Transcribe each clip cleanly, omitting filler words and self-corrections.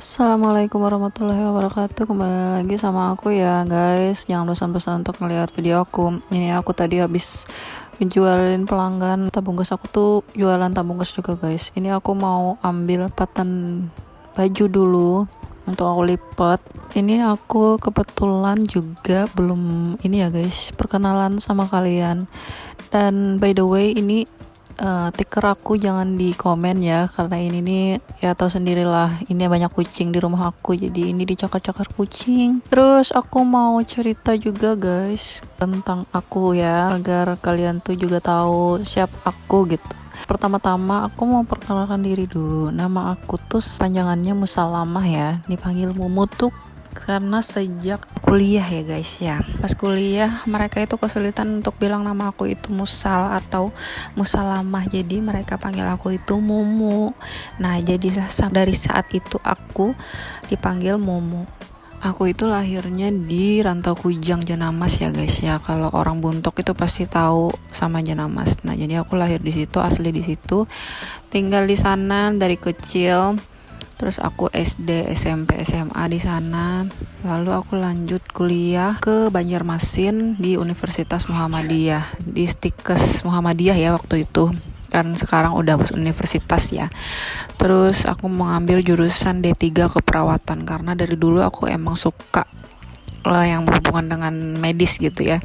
Assalamualaikum warahmatullahi wabarakatuh. Kembali lagi sama aku ya guys. Jangan bosan-bosan untuk ngeliat video aku. Ini aku tadi habis ngejualin pelanggan tabung gas. Aku tuh jualan tabung gas juga guys. Ini aku mau ambil patan baju dulu untuk aku lipat. Ini aku kebetulan juga belum ini ya guys, perkenalan sama kalian. Dan by the way, ini tiker aku jangan di komen ya, karena ini nih ya tahu sendirilah, ini banyak kucing di rumah aku, jadi ini dicakar-cakar kucing. Terus aku mau cerita juga guys tentang aku ya, agar kalian tuh juga tahu siapa aku gitu. Pertama-tama aku mau perkenalkan diri dulu. Nama aku tuh panjangannya Musalamah ya, dipanggil Mumu tuh karena sejak kuliah ya guys ya, pas kuliah mereka itu kesulitan untuk bilang nama aku itu Musal atau Musalamah, jadi mereka panggil aku itu Mumu. Nah jadilah dari saat itu aku dipanggil Mumu. Aku itu lahirnya di Rantau Kujang Janamas ya guys ya. Kalau orang Buntok itu pasti tahu sama Janamas. Nah jadi aku lahir di situ, asli di situ, tinggal di sana dari kecil. Terus aku SD, SMP, SMA di sana. Lalu aku lanjut kuliah ke Banjarmasin di Universitas Muhammadiyah, di Stikes Muhammadiyah ya waktu itu. Kan sekarang udah universitas ya. Terus aku mengambil jurusan D3 keperawatan karena dari dulu aku emang suka yang berhubungan dengan medis gitu ya.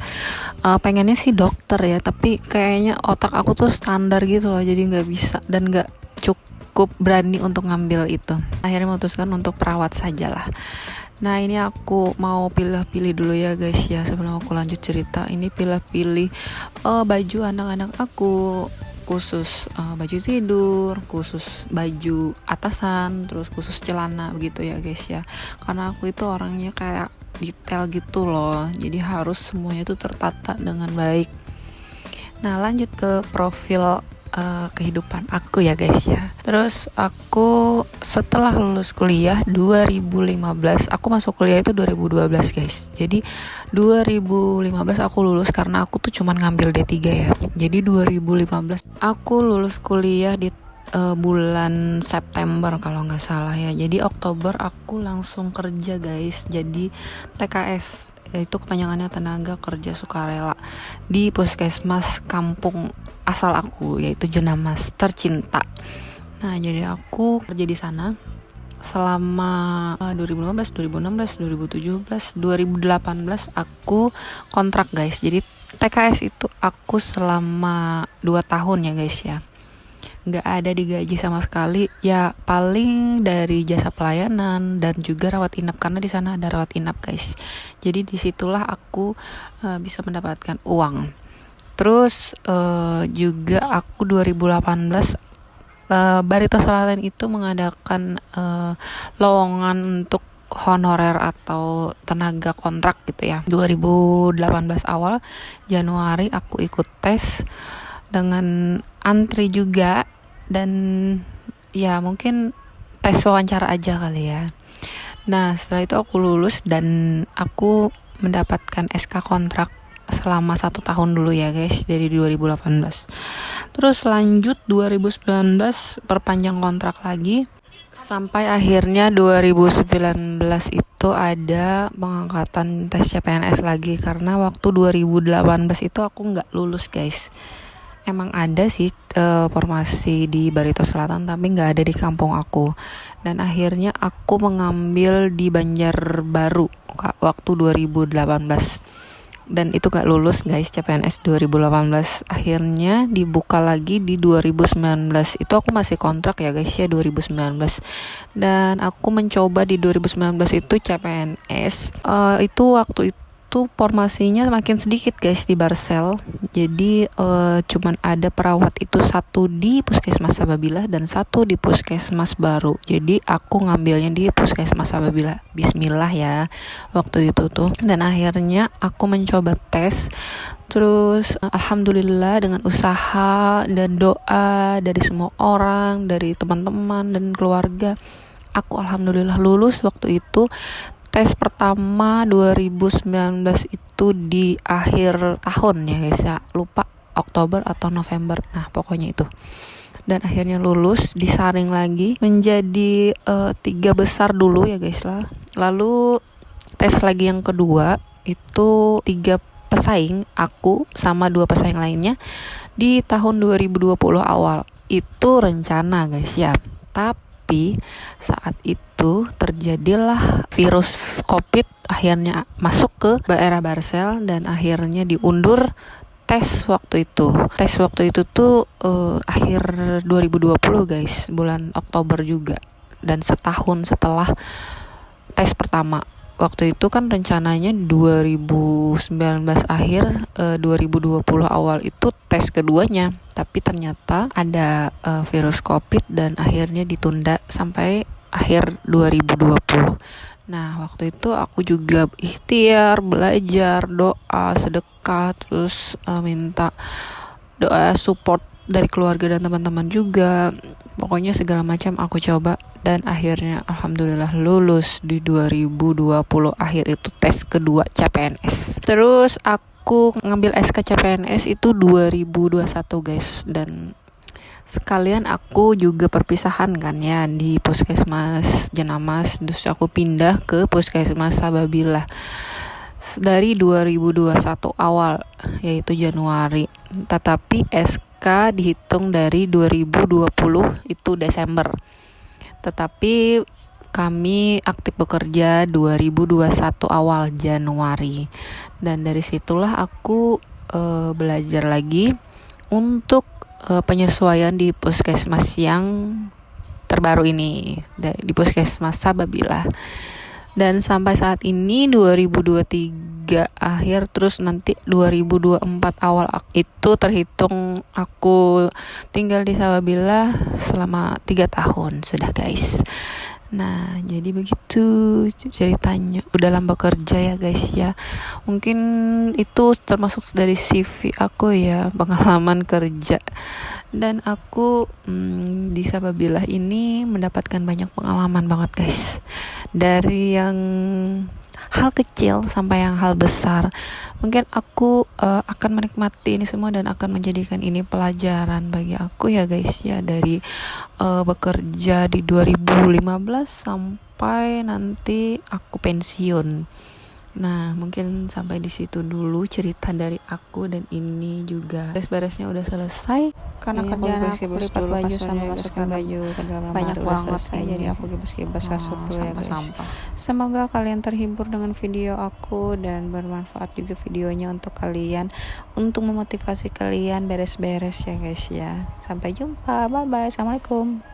Pengennya sih dokter ya, tapi kayaknya otak aku tuh standar gitu loh, jadi nggak bisa dan nggak cukup berani untuk ngambil itu. Akhirnya memutuskan untuk perawat sajalah. Nah ini aku mau pilih-pilih dulu ya guys ya, sebelum aku lanjut cerita. Ini pilih-pilih baju anak-anak aku, khusus baju tidur, khusus baju atasan, terus khusus celana begitu ya guys ya. Karena aku itu orangnya kayak detail gitu loh, jadi harus semuanya itu tertata dengan baik. Nah lanjut ke profil kehidupan aku ya guys ya. Terus aku setelah lulus kuliah 2015, aku masuk kuliah itu 2012 guys. Jadi 2015 aku lulus karena aku tuh cuman ngambil D3 ya. Jadi 2015 aku lulus kuliah di bulan September kalau nggak salah ya. Jadi Oktober aku langsung kerja guys. Jadi TKS itu kepanjangannya tenaga kerja sukarela di puskesmas kampung asal aku, yaitu Janamas tercinta. Nah jadi aku kerja di sana selama 2015, 2016, 2017, 2018 aku kontrak guys. Jadi TKS itu aku selama 2 tahun ya guys ya, nggak ada digaji sama sekali ya, paling dari jasa pelayanan dan juga rawat inap, karena di sana ada rawat inap guys. Jadi disitulah aku bisa mendapatkan uang. Terus juga aku 2018 Barito Selatan itu mengadakan lowongan untuk honorer atau tenaga kontrak gitu ya. 2018 awal Januari aku ikut tes dengan antri juga, dan ya mungkin tes wawancara aja kali ya. Nah setelah itu aku lulus dan aku mendapatkan SK kontrak selama 1 tahun dulu ya guys, dari 2018. Terus lanjut 2019 perpanjang kontrak lagi sampai akhirnya 2019 itu ada pengangkatan tes CPNS lagi, karena waktu 2018 itu aku nggak lulus guys. Emang ada sih formasi di Barito Selatan, tapi nggak ada di kampung aku. Dan akhirnya aku mengambil di Banjarbaru waktu 2018. Dan itu gak lulus guys, CPNS 2018. Akhirnya dibuka lagi di 2019. Itu aku masih kontrak ya guys ya, 2019. Dan aku mencoba di 2019 itu CPNS. Itu waktu itu formasinya makin sedikit guys di Barsel. Jadi cuman ada perawat itu 1 di Puskesmas Sababila dan 1 di Puskesmas Baru. Jadi aku ngambilnya di Puskesmas Sababila. Bismillah ya waktu itu tuh. Dan akhirnya aku mencoba tes. Terus alhamdulillah dengan usaha dan doa dari semua orang, dari teman-teman dan keluarga, aku alhamdulillah lulus waktu itu. Tes pertama 2019 itu di akhir tahun ya guys ya, lupa Oktober atau November, nah pokoknya itu. dan akhirnya lulus, disaring lagi menjadi 3 besar dulu ya guys lah. Lalu tes lagi yang kedua itu 3 pesaing, aku sama 2 pesaing lainnya di tahun 2020 awal. Itu rencana guys ya. Tapi saat itu terjadilah virus COVID akhirnya masuk ke daerah Barsel dan akhirnya diundur tes waktu itu. Tes waktu itu tuh akhir 2020 guys, bulan Oktober juga. Dan setahun setelah tes pertama. Waktu itu kan rencananya 2019 akhir 2020 awal itu tes keduanya, tapi ternyata ada virus COVID dan akhirnya ditunda sampai akhir 2020. Nah, waktu itu aku juga ikhtiar, belajar, doa, sedekah, terus minta doa support dari keluarga dan teman-teman juga. Pokoknya segala macam aku coba dan akhirnya alhamdulillah lulus di 2020 akhir itu tes kedua CPNS. Terus aku ngambil SK CPNS itu 2021 guys, dan sekalian aku juga perpisahan kan ya di Puskesmas Jenamas, terus aku pindah ke Puskesmas Sababilah dari 2021 awal, yaitu Januari. Tetapi SK dihitung dari 2020 itu Desember. Tetapi kami aktif bekerja 2021 awal Januari. Dan dari situlah aku belajar lagi untuk penyesuaian di puskesmas yang terbaru ini, di Puskesmas Sababilah. Dan sampai saat ini 2023 akhir, terus nanti 2024 awal itu terhitung aku tinggal di Sababilah selama 3 tahun sudah guys. Nah, jadi begitu ceritanya. Udah lama bekerja ya guys ya. Mungkin itu termasuk dari CV aku ya, pengalaman kerja. Dan aku di Sababilah ini mendapatkan banyak pengalaman banget guys. Dari yang hal kecil sampai yang hal besar. Mungkin aku akan menikmati ini semua dan akan menjadikan ini pelajaran bagi aku ya guys ya, dari bekerja di 2015 sampai nanti aku pensiun. Nah, mungkin sampai di situ dulu cerita dari aku, dan ini juga beres-beresnya udah selesai. Karena kerjaan aku lipat baju sama masukkan baju ke dalam banyak banget ya, jadi aku kibas-kibas kasur dulu ya guys. Semoga kalian terhibur dengan video aku dan bermanfaat juga videonya untuk kalian, untuk memotivasi kalian beres-beres ya guys ya. Sampai jumpa, bye bye, assalamualaikum.